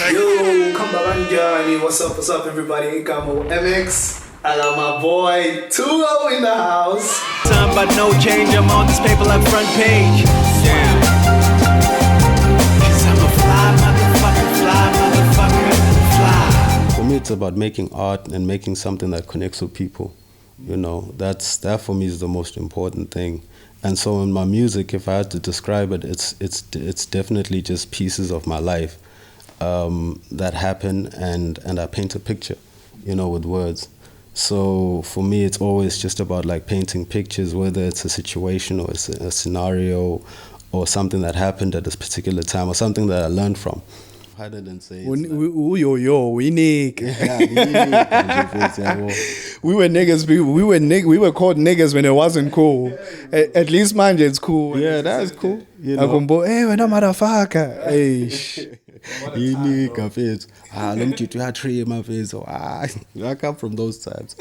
Yo, Kambaranjani, what's up, everybody? Ngcobo MX. I got my boy Tuko in the house. Time but no change, I'm on this paper like front page. Damn. Cause I'm a fly, motherfucker. For me, it's about making art and making something that connects with people. You know, that for me is the most important thing. And so in my music, if I had to describe it, it's definitely just pieces of my life that happen, and I paint a picture, you know, with words. So for me, it's always just about like painting pictures, whether it's a situation or it's a scenario or something that happened at this particular time or something that I learned from. I didn't say we Nick. We were niggas. We were called niggas when it wasn't cool. At least mine it's cool. Yeah, that's cool. You know. Hey, we're not motherfucker. Hey. Unique face. Let me to tree in my face. I come from those times.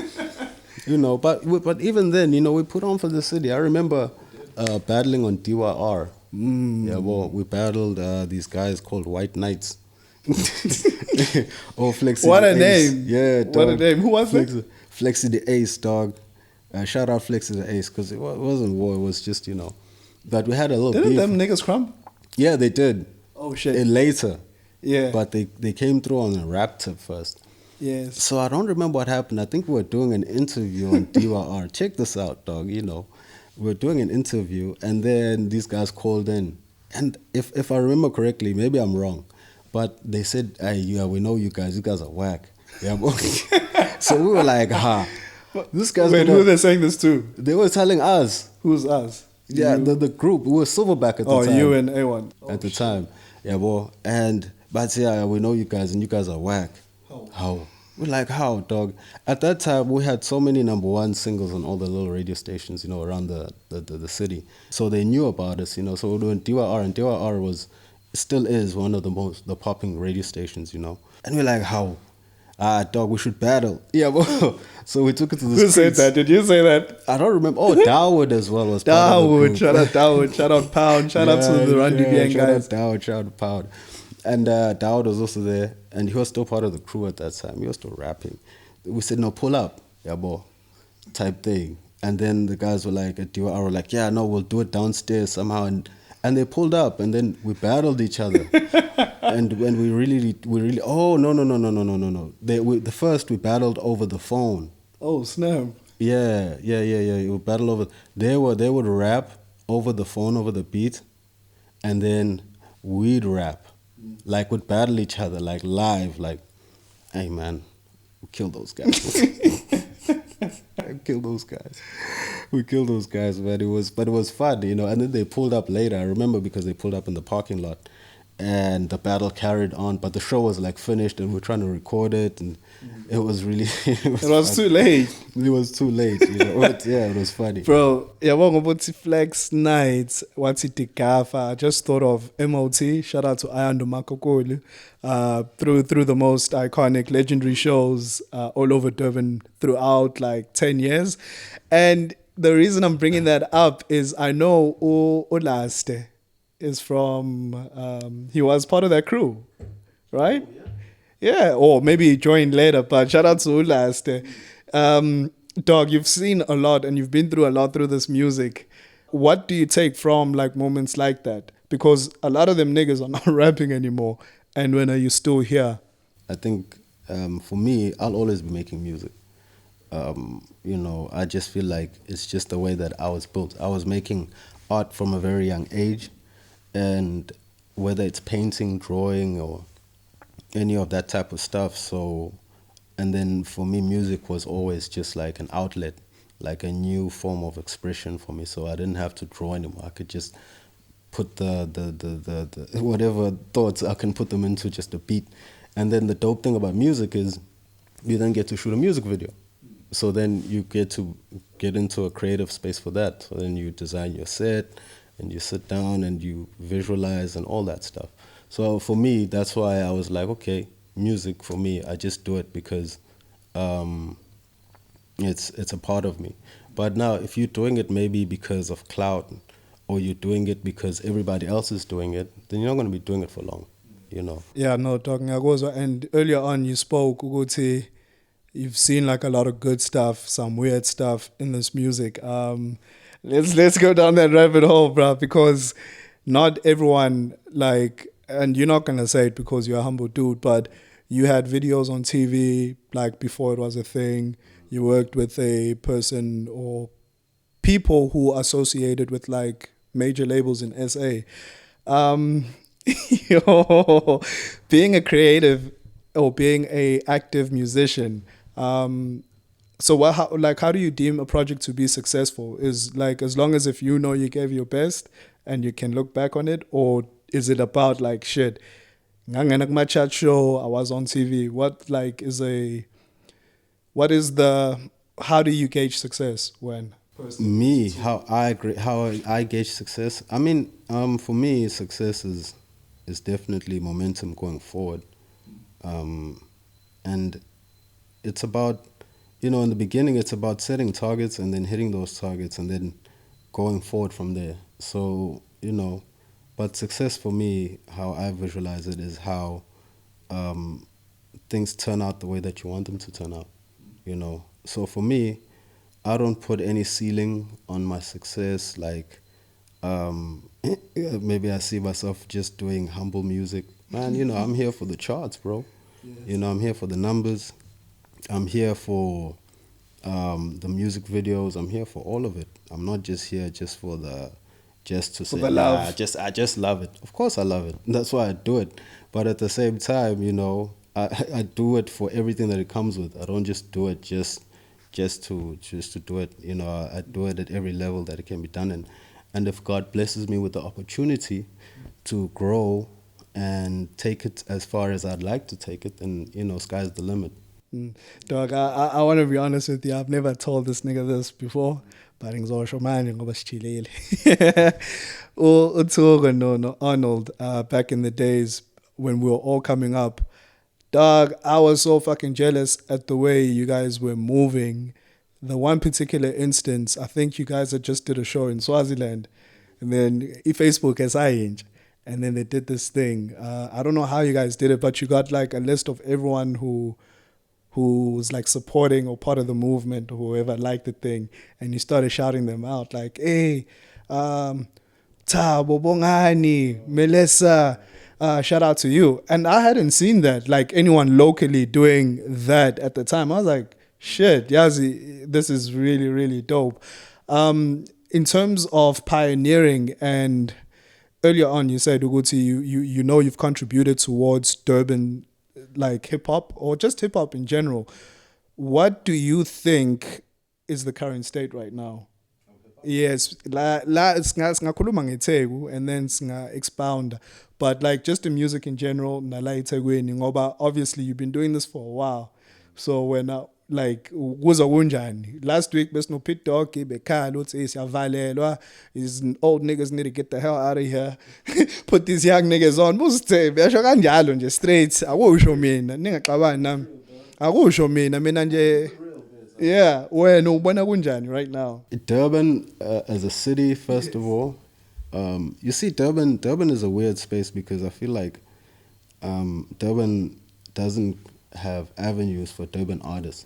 You know, but even then, you know, we put on for the city. I remember battling on DYR. Yeah, well, we battled these guys called White Knights. Oh, Flexi. What a Ace. name! Yeah, dog. What a name! Who was it? Flexi the Ace, dog. Shout out Flexi the Ace, because it wasn't war. It was just, you know, but we had a little. Didn't beef. them niggas crumb? Yeah, they did. Oh shit! Later. Yeah. But they came through on a rap tip first. Yes. So I don't remember what happened. I think we were doing an interview on DYR. Check this out, dog. You know, we were doing an interview, and then these guys called in. And if I remember correctly, maybe I'm wrong, but they said, "Hey, yeah, we know you guys. You guys are whack." Yeah. So we were like, this guy's. Wait, who are they saying this to? They were telling us. Who's us? Yeah, the group. We were Silverback at the time. Oh, you and Aewon. At the time. Yeah, well, but yeah, we know you guys, and you guys are whack. How? We're like, how, dog? At that time, we had so many #1 singles on all the little radio stations, you know, around the city. So they knew about us, you know. So we were doing DYR, and DYR still is one of the popping radio stations, you know. And we're like, how? Dog, we should battle. Yeah, well, so we took it to the streets. Who said that? Did you say that? I don't remember. Oh, Dawood as well was part of the Dawood, group. shout out Dawood, shout out Pound, shout out to the RIPFlabba guys. Shout out Dawood, shout out Pound. And Dawood was also there, and he was still part of the crew at that time. He was still rapping. We said, no, pull up, yeah, boy, type thing. And then the guys were like, at DYR were like, yeah, no, we'll do it downstairs somehow. And they pulled up, and then we battled each other. And when we really, oh, no. The first we battled over the phone. Oh, snap. Yeah. We battled over. They would rap over the phone, over the beat, and then we'd rap. Like, we'd battle each other, like, live, like, hey, man, we killed those guys. We killed those guys, man. It was fun, you know. And then they pulled up later. I remember because they pulled up in the parking lot, and the battle carried on. But the show was like finished, and we were trying to record it, and it was really it was too late. It was too late, you know. But yeah, it was funny, bro. Yeah, about Flex Nights. What's it? I just thought of MOT. Shout out to Ngcobo. Through the most iconic, legendary shows all over Durban throughout like 10 years. And the reason I'm bringing that up is I know Sthe is from, he was part of that crew, right? Yeah, or maybe he joined later, but shout out to Sthe. Dog, you've seen a lot and you've been through a lot through this music. What do you take from like moments like that? Because a lot of them niggas are not rapping anymore. And when are you still here? I think for me, I'll always be making music. You know, I just feel like it's just the way that I was built. I was making art from a very young age, and whether it's painting, drawing, or any of that type of stuff. So, and then for me, music was always just like an outlet, like a new form of expression for me. So I didn't have to draw anymore. I could just put the whatever thoughts, I can put them into just a beat. And then the dope thing about music is you then get to shoot a music video. So then you get to get into a creative space for that. So then you design your set, and you sit down and you visualize and all that stuff. So for me, that's why I was like, okay, music for me, I just do it because it's a part of me. But now if you're doing it maybe because of clout, or you're doing it because everybody else is doing it, then you're not going to be doing it for long. you know. Yeah, no, talking Ngcobo. And earlier on, you spoke, Uguti, you've seen like a lot of good stuff, some weird stuff in this music. Let's go down that rabbit hole, bro, because not everyone like, and you're not gonna say it because you're a humble dude, but you had videos on TV like before it was a thing. You worked with a person or people who are associated with like major labels in SA. Um, yo, being a creative or being a active musician. So how do you deem a project to be successful? Is like as long as if you know you gave your best and you can look back on it, or is it about like shit? Ngangena kuma chat show, I was on TV. What is the how do you gauge success when? Me, how I gauge success. I mean, for me, success is definitely momentum going forward, and it's about, you know, in the beginning, it's about setting targets and then hitting those targets and then going forward from there. So, you know, but success for me, how I visualize it is how things turn out the way that you want them to turn out, you know. So for me, I don't put any ceiling on my success. Like, maybe I see myself just doing humble music. Man, you know, I'm here for the charts, bro. Yes. You know, I'm here for the numbers. I'm here for the music videos. I'm here for all of it. I'm not just here just to say, the love. I just love it. Of course I love it. That's why I do it. But at the same time, you know, I do it for everything that it comes with. I don't just do it just to do it. You know, I do it at every level that it can be done in. And if God blesses me with the opportunity to grow and take it as far as I'd like to take it, then, you know, sky's the limit. Dog, I want to be honest with you. I've never told this nigga this before, but ngizosho manje ngoba sichilile. UTuko no Arnold, back in the days when we were all coming up, dog, I was so fucking jealous at the way you guys were moving. The one particular instance, I think you guys had just did a show in Swaziland, and then Facebook has aint, and then they did this thing. I don't know how you guys did it, but you got like a list of everyone who was like supporting or part of the movement or whoever liked the thing, and you started shouting them out like, hey, Thabo Bongani, Melissa, shout out to you. And I hadn't seen that, like anyone locally doing that at the time. I was like, shit, Yazi, this is really, really dope. In terms of pioneering, and earlier on you said, Uguti, you know you've contributed towards Durban like hip hop or just hip hop in general. What do you think is the current state right now? Yes, singakhuluma ngeTheku and then expound, but like just the music in general, nala eThekwini ngoba obviously you've been doing this for a while. So when like kuza kunjani? Last week besino Pit Dog bekhala uthi siyavalelwa, these old niggas need to get the hell out of here. Put these young niggas on. Musithe yasho kanjalo nje straight. Akusho mina ningaxabani nami. Akusho mina nje. Yeah, wena ubona kunjani right now? Durban as a city, first of all, you see, Durban is a weird space because I feel like Durban doesn't have avenues for Durban artists.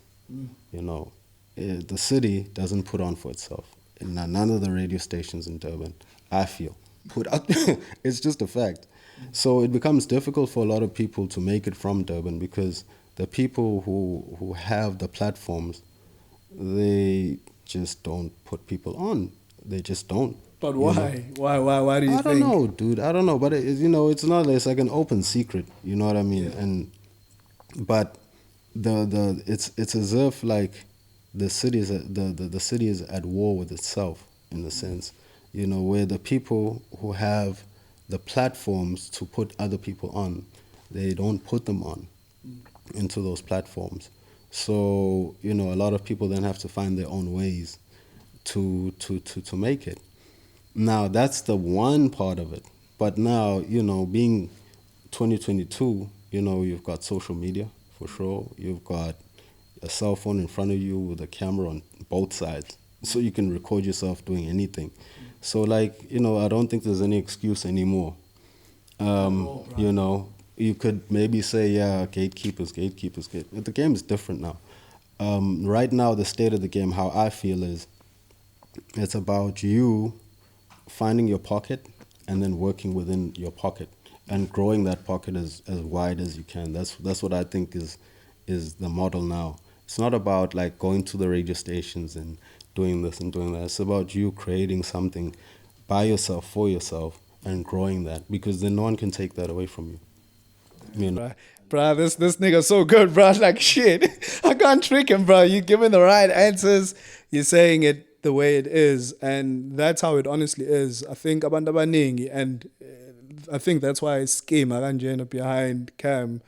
You know, the city doesn't put on for itself. None of the radio stations in Durban, I feel, put out. It's just a fact. So it becomes difficult for a lot of people to make it from Durban because the people who have the platforms, they just don't put people on. They just don't. But why? You know? Why do you think? I don't know, dude. I don't know. But you know, it's not. It's like an open secret. You know what I mean? Yeah. But it's as if like the city is at war with itself in a sense. You know, where the people who have the platforms to put other people on, they don't put them on into those platforms. So, you know, a lot of people then have to find their own ways to make it. Now, that's the one part of it. But now, you know, being 2022, you know, you've got social media for sure. You've got a cell phone in front of you with a camera on both sides. So you can record yourself doing anything. So, like, you know, I don't think there's any excuse anymore. You know, you could maybe say, yeah, gatekeepers. But the game is different now. Right now, the state of the game, how I feel is, it's about you finding your pocket and then working within your pocket and growing that pocket as wide as you can. That's what I think is the model now. It's not about like going to the radio stations and doing this and doing that. It's about you creating something by yourself, for yourself, and growing that, because then no one can take that away from you. You know? Bruh, this nigga so good, bruh. Like shit. I can't trick him, bruh. You giving the right answers. You're saying it the way it is. And that's how it honestly is. I think abantu abaningi, and I think that's why I scheme akanjena behind Cam,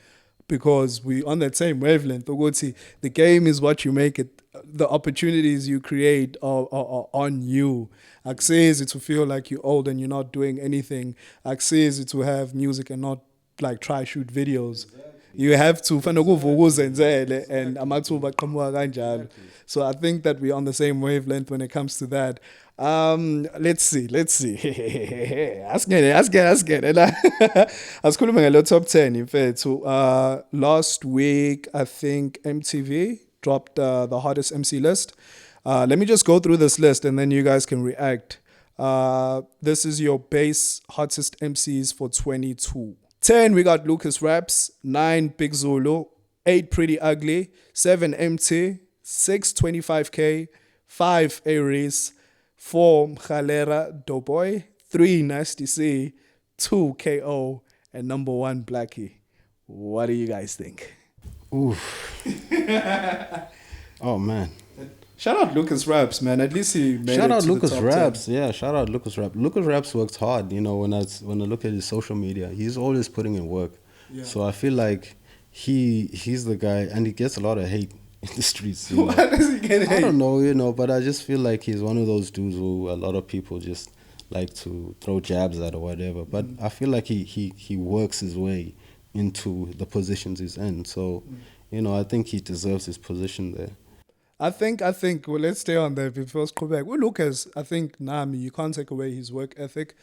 because we on that same wavelength. Ukuthi, the game is what you make it. The opportunities you create are on you. Akusizi to feel like you're old and you're not doing anything. Akusizi to have music and not like try shoot videos. You have to and amathuba aqhamuka kanjalo. So I think that we're on the same wavelength when it comes to that. Let's see. Asking. Asikhulume ngalo top 10 in fact. So last week I think MTV dropped the hottest MC list. Let me just go through this list and then you guys can react. This is your base hottest MCs for 22. 10, we got Lucas Raps. 9, Big Zulu. 8, Pretty Ugly. 7, MT. 6, 25K. 5, Aries. 4, Mkhalera Doughboy. 3, Nasty C. 2, KO. And number 1, Blackie. What do you guys think? Oof. Oh, man. Shout out Lucas Raps, man. At least he made Shout it out to Lucas the top Raps. 10. Yeah, shout out Lucas Raps. Lucas Raps works hard. You know, when I look at his social media, he's always putting in work. Yeah. So I feel like he's the guy, and he gets a lot of hate in the streets. You know? Why does he get hate? I don't know, but I just feel like he's one of those dudes who a lot of people just like to throw jabs at or whatever. But I feel like he works his way into the positions he's in. So, I think he deserves his position there. I think, well, let's stay on that before go back. Well, Lucas, I think, Nami, you can't take away his work ethic.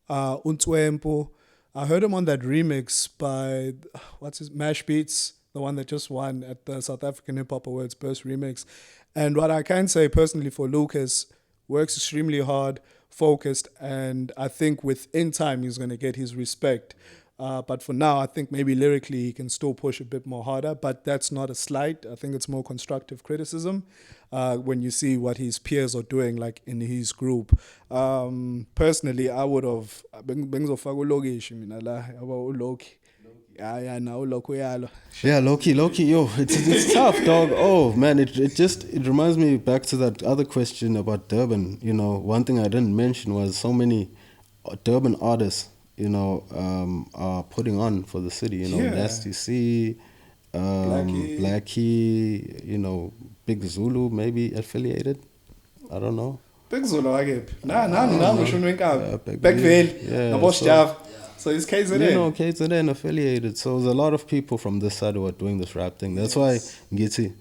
Untwempo, I heard him on that remix by, Mash Beats, the one that just won at the South African Hip Hop Awards Burst Remix. And what I can say personally for Lucas, works extremely hard, focused, and I think within time he's going to get his respect. But for now, I think maybe lyrically he can still push a bit more harder, but that's not a slight. I think it's more constructive criticism when you see what his peers are doing, like in his group. Personally, I would have Yeah, Loki, yo, it's tough, dog. Oh man, it reminds me back to that other question about Durban. One thing I didn't mention was so many Durban artists are putting on for the city, Nasty C, Blackie, Big Zulu, maybe affiliated. I don't know. Big Zulu, I get. Backville. So it's KZN. KZN affiliated. So there's a lot of people from this side who are doing this rap thing. That's why, Ngitsi,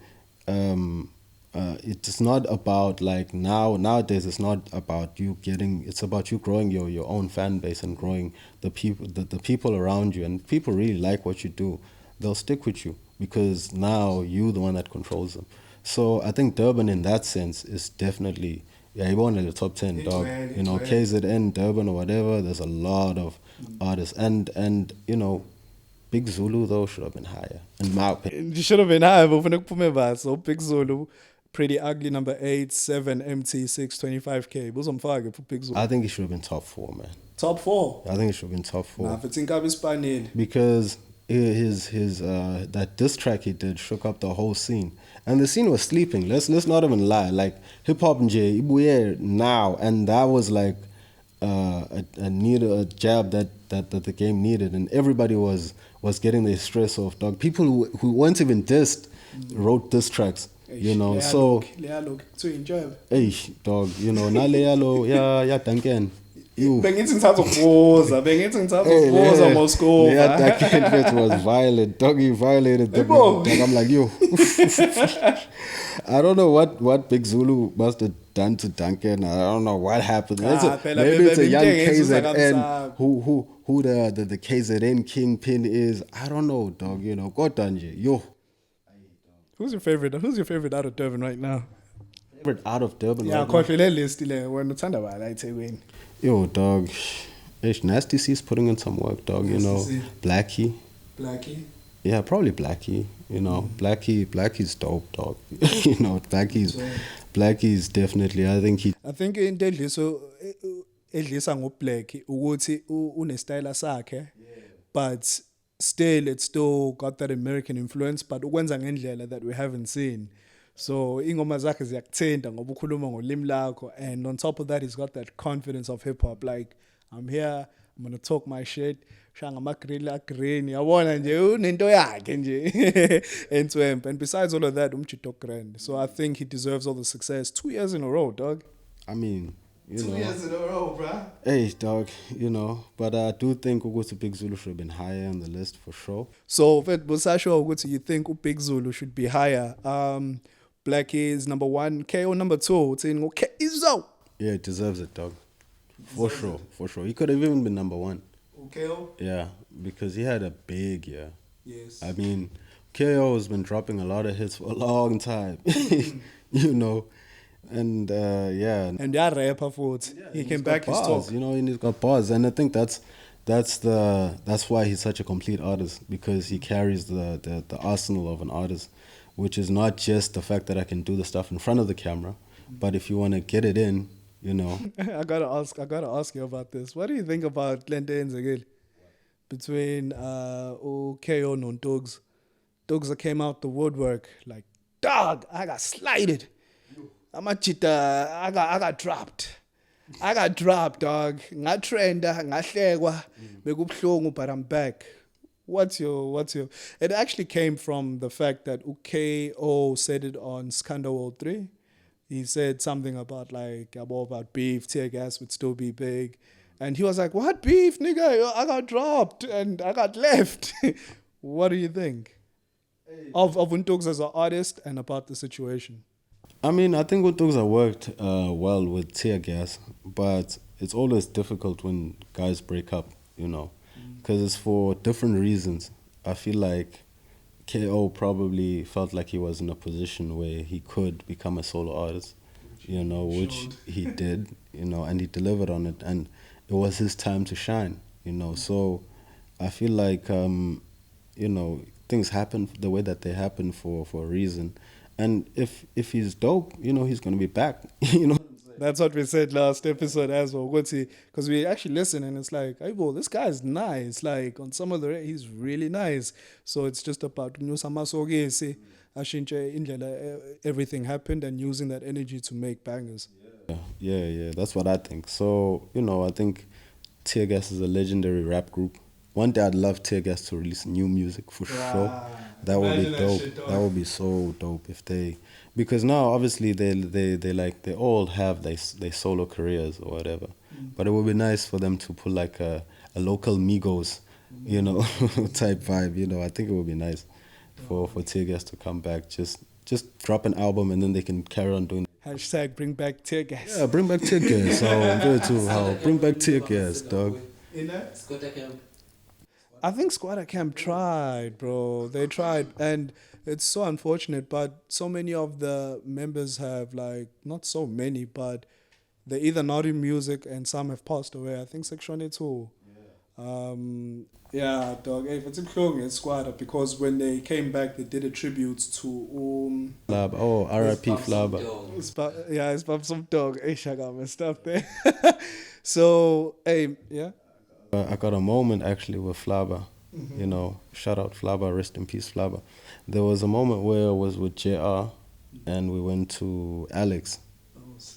it's not about nowadays it's not about you it's about you growing your own fan base and growing the people around you, and people really like what you do. They'll stick with you because now you're the one that controls them. So I think Durban in that sense is definitely he won in the top 10, dog. KZN, Durban or whatever, there's a lot of artists and Big Zulu though should have been higher in my opinion. You should have been higher, but so Big Zulu, Pretty Ugly number 8, 7, MT 6, 25K. For Big Zulu. I think he should have been top 4, man. Top 4? I think he should have been top 4. Nah, if it's in Ngcobo, because his that diss track he did shook up the whole scene, and the scene was sleeping. Let's not even lie. Like hip hop nje ibuye now, and that was like a jab that the game needed, and everybody was getting their stress off. Dog, people who weren't even dissed wrote diss tracks. So hey, dog, na lealo ya Duncan. Bengithi ngithatha Moscow. Yeah, that kid was violent. Doggy violated the dog. I'm like, yo. I don't know what Big Zulu must have done to Duncan. I don't know what happened. Phela Maybe it's a young bebemtshengisa KZN kamsaphi. who the KZN kingpin is. I don't know, dog. You know, kodwa nje, yo. Who's your favorite? Who's your favorite out of Durban right now? Favorite out of Durban Yeah, right now? khohlwe le list le wena uthanda bani eThekwini? Yo, dog. Nasty C's putting in some work, dog. You know, Nasty C. Blackie. Yeah, probably Blackie. You know, Blackie's dope, dog. You know, Blackie's definitely. I think into edlisa ngoBlack ukuthi unestyle sakhe, but still it's still got that American influence, but ukwenza ngendlela that we haven't seen. So ingoma zakhe ziyakuthinta ngoba ukhuluma ngolimi lakho, and on top of that he's got that confidence of hip hop, like I'm here, I'm gonna talk my shit. Shanga magrilla green, yabona nje unento yakhe nje entwempe. And besides all of that, umchito grand. So I think he deserves all the success. 2 years in a row, dog. I mean, you 2 know. years in a row, bruh. Hey, dog, you know, but I do think Ugutu Big Zulu should have been higher on the list for sure. So, Busasho, you think Big Zulu should be higher? Blackie is number 1, KO number 2. Yeah, it deserves it, dog. For sure. He could have even been number 1. KO? Yeah, because he had a big year. Yes. I mean, KO has been dropping a lot of hits for a long time, you know, and yeah. And that rapper foot, he came back his bars, talk. you know, and he's got bars, and I think that's why he's such a complete artist, because he carries the arsenal of an artist, which is not just the fact that I can do the stuff in front of the camera, but if you want to get it in, you know. I gotta ask you about this. What do you think about Lente again? Between KO and Dogs. Dogs came out the woodwork like, dog, I got slighted. I'm a cheater. I got dropped. I got dropped, dog. Ngatrenda, ngahlekwa, bekubhlungu, but I'm back. What's your it actually came from the fact that KO said it on Scandal 3. He said something about about beef, Teargas would still be big. And he was like, what beef, nigga? I got dropped and I got left. What do you think of Untogs as an artist and about the situation? I mean, I think Untogs worked well with Teargas, but it's always difficult when guys break up, you know, because it's for different reasons. I feel like KO probably felt like he was in a position where he could become a solo artist, you know, which he did, you know, and he delivered on it, and it was his time to shine, you know. So I feel like, you know, things happen the way that they happen for a reason, and if he's dope, you know, he's gonna be back, you know. That's what we said last episode as well. Because we actually listen and it's like, hey, bro, this guy's nice. Like on some of the he's really nice. So it's just about everything happened and using that energy to make bangers. Yeah. That's what I think. So, you know, I think Teargas is a legendary rap group. One day I'd love Teargas to release new music for sure. That would be dope. That would be so dope if they, because now obviously they all have their solo careers or whatever. But it would be nice for them to put like a local Migos, you know, type vibe. You know, I think it would be nice for Teargas to come back. Just drop an album and then they can carry on doing. Hashtag bring back Teargas. Yeah, bring back Teargas. So I'm good too. How bring back Teargas, dog. I think Squatter Camp tried, bro. They tried, and it's so unfortunate, but so many of the members have, like, not so many, but they're either not in music and some have passed away. I think Section 2. Yeah, dog. Hey, it's a Squatter, because when they came back, they did a tribute to Flabba. Oh, RIPFlabba. Yeah, it's from some dog. Hey, I got messed up there. So, hey, yeah. I got a moment actually with Flabba, you know, shout out Flabba, rest in peace Flabba. There was a moment where I was with JR and we went to Alex,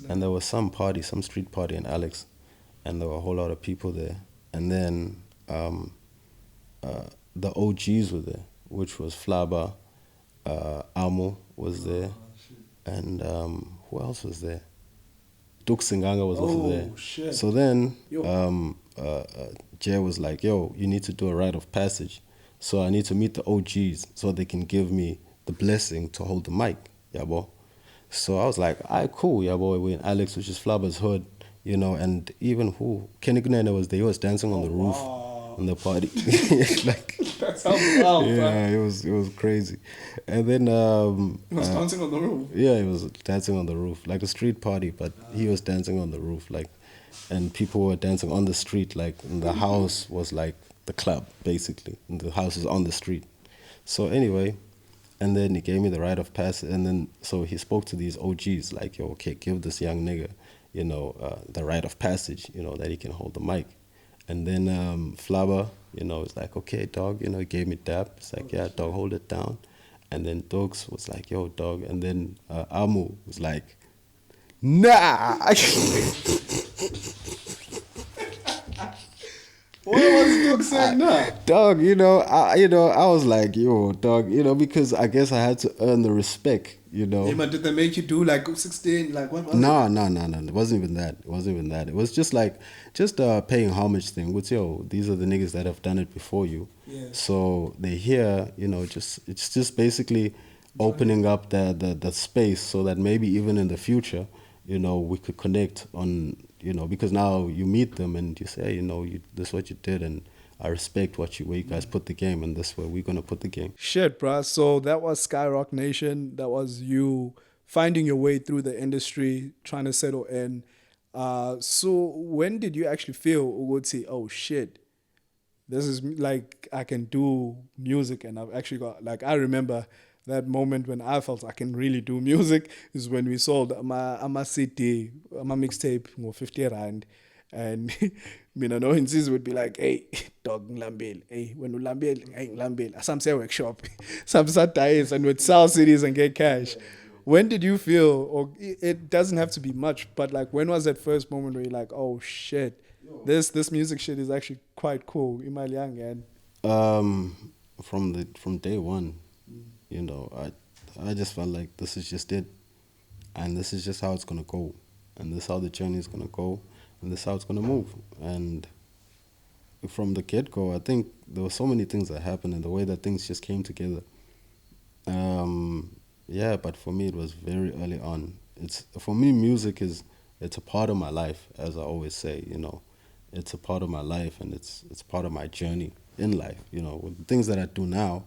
and there was some street party in Alex, and there were a whole lot of people there. And then the OGs were there, which was Flabba, Amo was there, and who else was there? Duk Singanga was also there. Shit. So then Jay was like, yo, you need to do a rite of passage. So I need to meet the OGs so they can give me the blessing to hold the mic. Yeah, boy. So I was like, all right, cool, yeah, boy. We in Alex, which is Flabba's hood, and even kennykunene was there. He was dancing on the roof in the party. Like, That sounds wild, yeah, it was crazy. And then He was dancing on the roof. yeah, he was dancing on the roof, like a street party, but he was dancing on the roof, like, and people were dancing on the street, like, and the house was like the club, basically, and the house is on the street. So anyway, and then he gave me the rite of passage, and then so he spoke to these OGs, like, yo, okay, give this young nigga, the rite of passage, that he can hold the mic. And then Flabba, is like, okay, dog, he gave me dap. It's like, yeah, dog, hold it down. And then Dogs was like, yo, dog. And then Amu was like, nah. What was Doug saying now? Dog, I was like, yo, dog, because I guess I had to earn the respect, Yeah, but did they make you do like 16? Like what was No. it? It wasn't even that. It was just like, paying homage thing. With these are the niggas that have done it before you. Yeah. So they're here, it's just basically opening up the space so that maybe even in the future, we could connect on, because now you meet them and you say, hey, this is what you did, and I respect where you guys put the game, and this is where we're gonna put the game. Shit, bruh. So that was Skyrock Nation. That was you finding your way through the industry, trying to settle in. So when did you actually feel Uguti, oh shit, this is like I can do music, and I've actually got, like, I remember that moment when I felt I can really do music is when we sold my CD, my mixtape for 50 rand. And no insist would be like, hey, dog ngilambele. Hey, when ulambele, hey ngilambele. Some say workshop. Some satires and would sell CDs and get cash. When did you feel, or it doesn't have to be much, but like when was that first moment where you're like, oh shit, this music shit is actually quite cool. Imali young and From day one, I just felt like this is just it, and this is just how it's gonna go, and this is how the journey is gonna go, and this is how it's gonna move. And from the get-go, I think there were so many things that happened, and the way that things just came together. Yeah, but for me, it was very early on. For me, music it's a part of my life, as I always say. It's a part of my life, and it's part of my journey in life. With the things that I do now,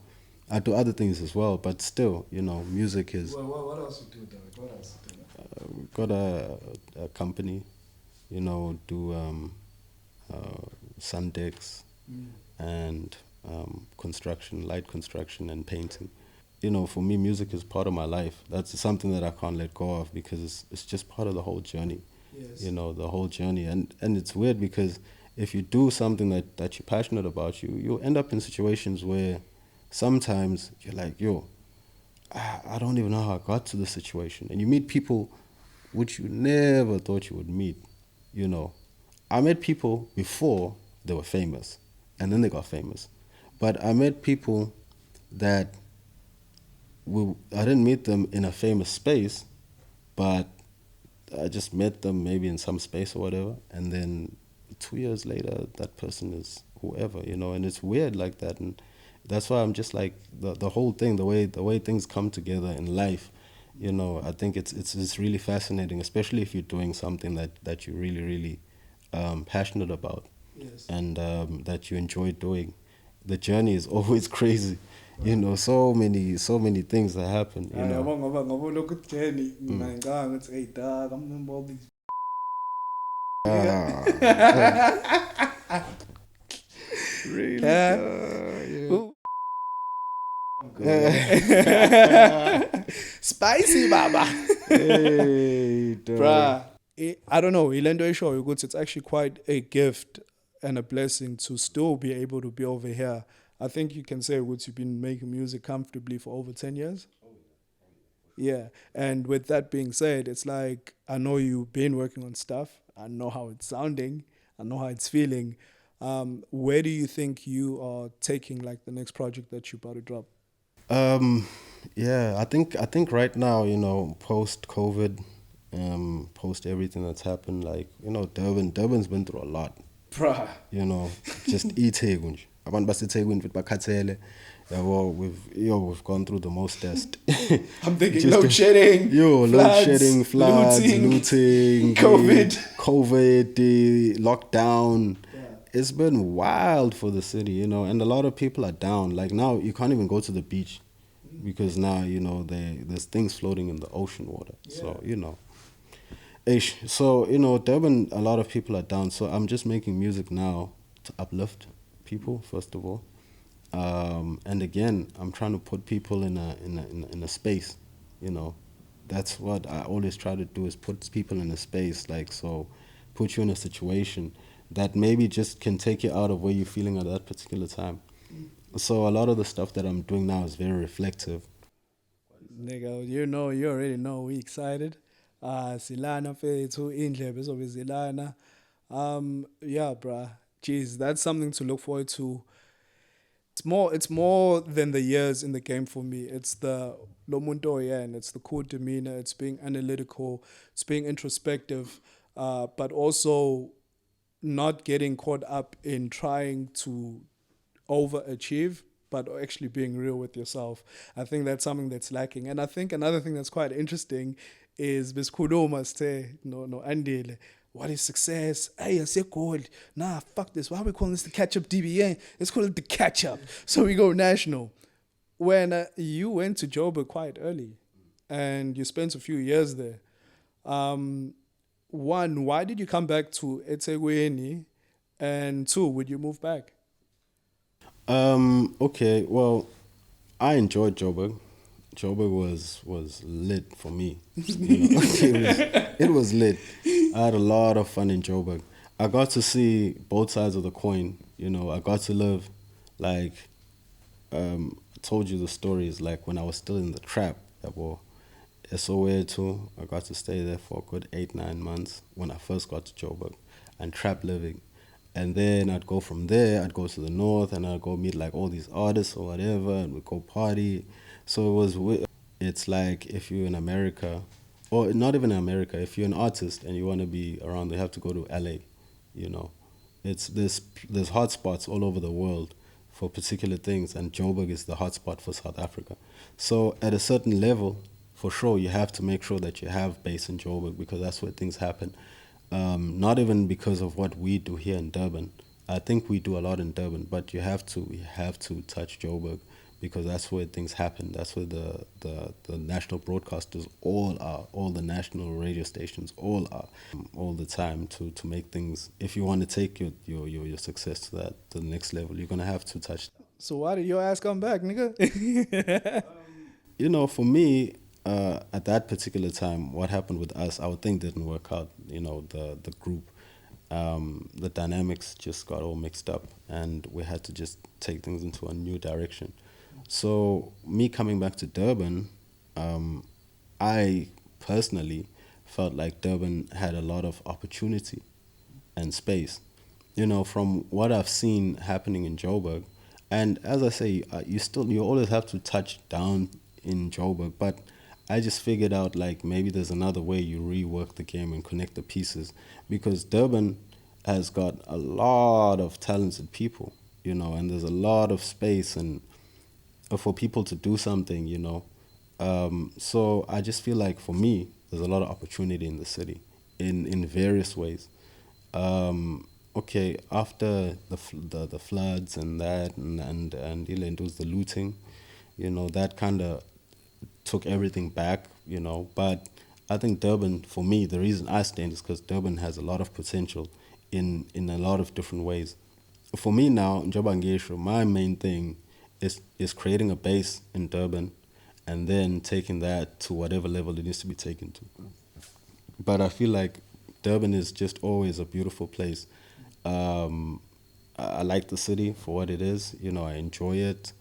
I do other things as well, but still, music is. well, what else you do, Derek? What else you do? We've got a company, do sun decks and construction, light construction and painting. For me, music is part of my life. That's something that I can't let go of, because it's just part of the whole journey. Yes. The whole journey. And it's weird, because if you do something that you're passionate about, you'll end up in situations where sometimes you're like, yo, I don't even know how I got to this situation. And you meet people which you never thought you would meet. I met people before they were famous, and then they got famous. But I met people that I didn't meet them in a famous space, but I just met them maybe in some space or whatever, and then 2 years later, that person is whoever, and it's weird like that. And that's why I'm just like, the whole thing, the way things come together in life, I think it's really fascinating, especially if you're doing something that you're really, really passionate about. Yes. And that you enjoy doing. The journey is always crazy. So many things that happen. Ngoba lokhu Jenny, ngicabanga ukuthi hey dog, I'm remember all these. Really? Spicy baba. Hey, dog. Bruh, I don't know, Ilendo show it's actually quite a gift and a blessing to still be able to be over here. I think you can say you've been making music comfortably for over 10 years. Yeah, and with that being said, it's like, I know you've been working on stuff. I know how it's sounding. I know how it's feeling. Where do you think you are taking like the next project that you're about to drop? Yeah, I think right now, post COVID, post everything that's happened, like, Durban's been through a lot. Bruh. Just eat. abantu baseThekwini futhi bakhathele. Yabo, we've gone through the most test. I'm thinking Just load shedding, load shedding, floods, looting, COVID, the lockdown. It's been wild for the city, and a lot of people are down. Like now, you can't even go to the beach because now there's things floating in the ocean water. So So Durban, a lot of people are down. So I'm just making music now to uplift people first of all, and again, I'm trying to put people in a space. That's what I always try to do, is put people in a space, like, so put you in a situation that maybe just can take you out of where you're feeling at that particular time. So a lot of the stuff that I'm doing now is very reflective. Nigga, you already know we excited. Silana fethu indlebe zobe zilana. Yeah, bruh. Jeez, that's something to look forward to. It's more than the years in the game for me. It's the lomunto, yeah, and it's the cool demeanor. It's being analytical. It's being introspective, but also not getting caught up in trying to overachieve, but actually being real with yourself. I think that's something that's lacking. And I think another thing that's quite interesting is Biskudo Sthe, no Andile. What is success? Hey, I said gold. Nah, fuck this. Why are we calling this the Thecatchupdbn? Let's call it the catch up. So we go national. When you went to Joburg quite early and you spent a few years there, one, why did you come back to eThekwini? And two, would you move back? Okay, well, I enjoyed Joburg. Joburg was lit for me. It was lit. I had a lot of fun in Joburg. I got to see both sides of the coin. I got to live, like, I told you the stories, like when I was still in the trap. Soweto, I got to stay there for a good 8-9 months when I first got to Joburg, and trap living. And then I'd go from there, I'd go to the north, and I'd go meet like all these artists or whatever, and we'd go party. So it's like if you're in America, or not even in America, if you're an artist and you want to be around, you have to go to LA, It's there's hotspots all over the world for particular things, and Joburg is the hotspot for South Africa. So at a certain level, for sure, you have to make sure that you have base in Joburg, because that's where things happen. Not even because of what we do here in Durban. I think we do a lot in Durban, but we have to touch Joburg, because that's where things happen. That's where the national broadcasters all are, all the national radio stations all are, all the time to make things. If you want to take your success to the next level, you're gonna have to touch. So why did your ass come back, nigga? For me, at that particular time, what happened with us, I would think didn't work out. The group, the dynamics just got all mixed up, and we had to just take things into a new direction. So me coming back to Durban, I personally felt like Durban had a lot of opportunity and space. From what I've seen happening in Joburg, and as I say, you always have to touch down in Joburg, but I just figured out, like, maybe there's another way you rework the game and connect the pieces, because Durban has got a lot of talented people, and there's a lot of space and for people to do something, So I just feel like, for me, there's a lot of opportunity in the city in various ways. Okay, after the floods and that and it was the looting, that kind of took everything back, But I think Durban, for me, the reason I stand is because Durban has a lot of potential in a lot of different ways. For me now, njoba ngisho, my main thing is creating a base in Durban, and then taking that to whatever level it needs to be taken to. But I feel like Durban is just always a beautiful place. I like the city for what it is. I enjoy it,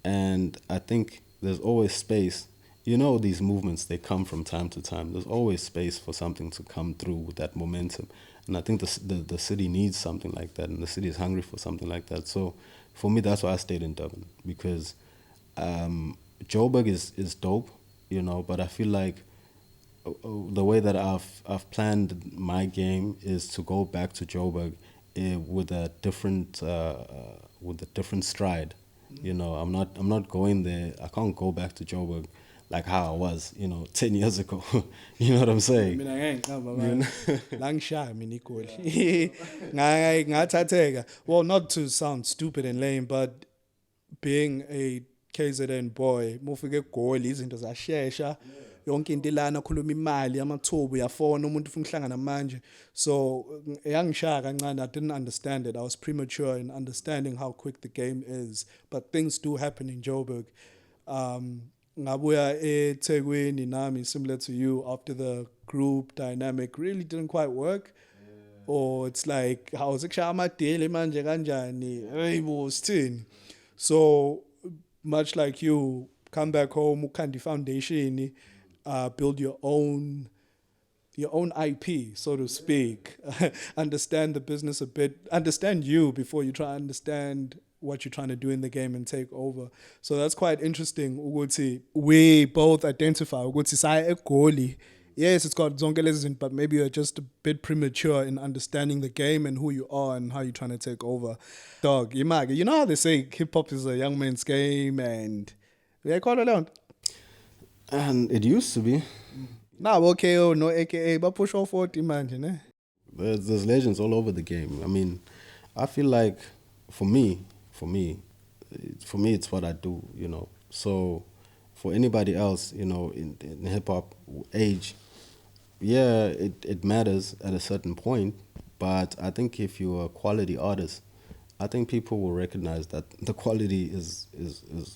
and I think there's always space. These movements, they come from time to time. There's always space for something to come through with that momentum, and I think the city needs something like that, and the city is hungry for something like that. So, for me, that's why I stayed in Durban, because Joburg is dope, but I feel like the way that I've planned my game is to go back to Joburg with a different stride. You know, I'm not going there. I can't go back to Joburg like how I was, 10 years ago. You know what I'm saying? Well, not to sound stupid and lame, but being a KZN boy, mufike egoli izinto zashesha yonke into ilana khuluma imali amathubu yafona umuntu ufuna ukuhlangana manje. So yangishaya kancane. I didn't understand it. I was premature in understanding how quick the game is, but things do happen in Joburg. Ngabuya eThekwini nami, similar to you, after the group dynamic really didn't quite work. Or it's like, how's it daily manje kanjani? Hey, sithini? So much like you, come back home, ukhanda foundation, build your own IP, so to speak. Understand the business a bit. Understand you before you try to understand what you're trying to do in the game and take over. So that's quite interesting. Ukuthi we both identify ukuthi saya egoli. Yes, it's got zonke lezi, but maybe you're just a bit premature in understanding the game and who you are and how you're trying to take over. Dog, you know how they say hip hop is a young man's game, and they call it out. And it used to be. Now, OKO, no AKA, but push off 40, imagine, eh? There's legends all over the game. I mean, I feel like for me, it's what I do, So for anybody else, in hip hop age, yeah, it matters at a certain point. But I think if you're a quality artist, I think people will recognize that the quality is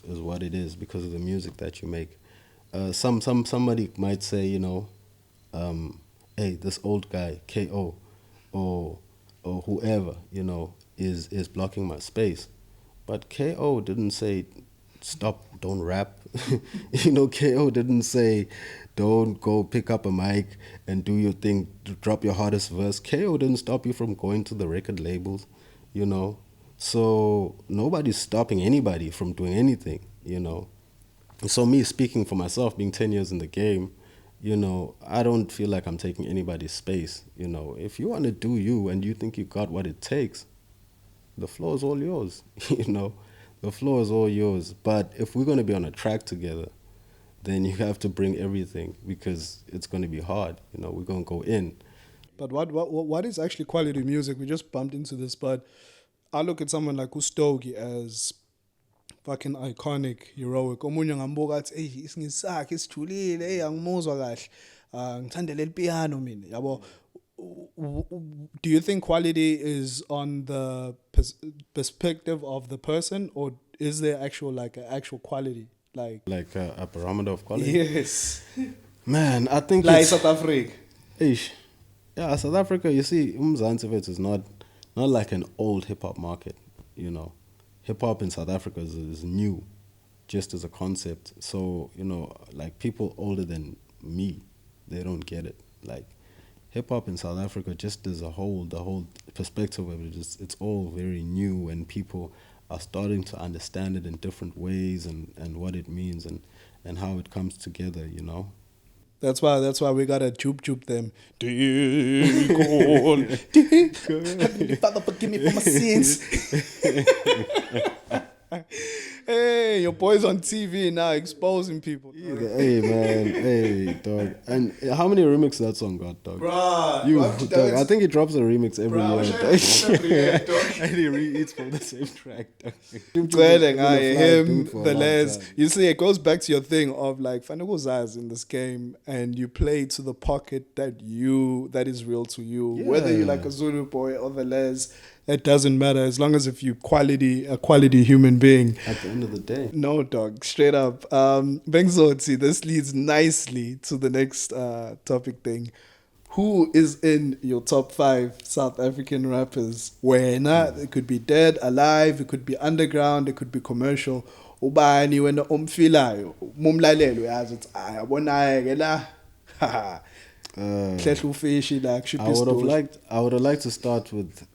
what it is because of the music that you make. Somebody might say, hey, this old guy, KO, or whoever, is blocking my space. But KO didn't say, stop, don't rap. KO didn't say, don't go pick up a mic and do your thing, drop your hardest verse. KO didn't stop you from going to the record labels, So nobody's stopping anybody from doing anything, So me speaking for myself, being 10 years in the game, I don't feel like I'm taking anybody's space. If you want to do you and you think you got what it takes, the floor is all yours. The floor is all yours. But if we're going to be on a track together, then you have to bring everything because it's going to be hard. We're going to go in. But what is actually quality music? We just bumped into this, but I look at someone like Sthe as fucking iconic, heroic. Omunye ngambuka athi, hey, isingisakhe isijulile, hey, angimuzwa kahle. Ngithandela piano mina, yabo. Do you think quality is on the perspective of the person, or is there actual quality, like a barometer of quality? Yes, man. I think like South Africa. Yeah, South Africa. You see, Mzansi is not like an old hip hop market. Hip hop in South Africa is new, just as a concept. So like people older than me, they don't get it. Like hip hop in South Africa, just as a whole, the whole perspective of it is, it's all very new, and people are starting to understand it in different ways and what it means and how it comes together, That's why we gotta juke them. Father, forgive me for my sins. Hey, your boy's on TV now exposing people. Hey, man. Hey, dog. And how many remixes that song got, dog? Bruh. Dog. I think he drops a remix every year, dog. And he re-eats from the same track, dog. The Les. You see, it goes back to your thing of like, Fanagozaz in this game, and you play to the pocket that is real to you. Yeah. Whether you're like a Zulu boy or the Les, it doesn't matter as long as if you a quality human being. At the end of the day. No, dog. Straight up. Bengzotsi, this leads nicely to the next topic thing. Who is in your top 5 South African rappers? It could be dead, alive, it could be underground, it could be commercial. Ubani wena umfilayo, mumlalelo yazi uthi ayabona ke la. I would have liked to start with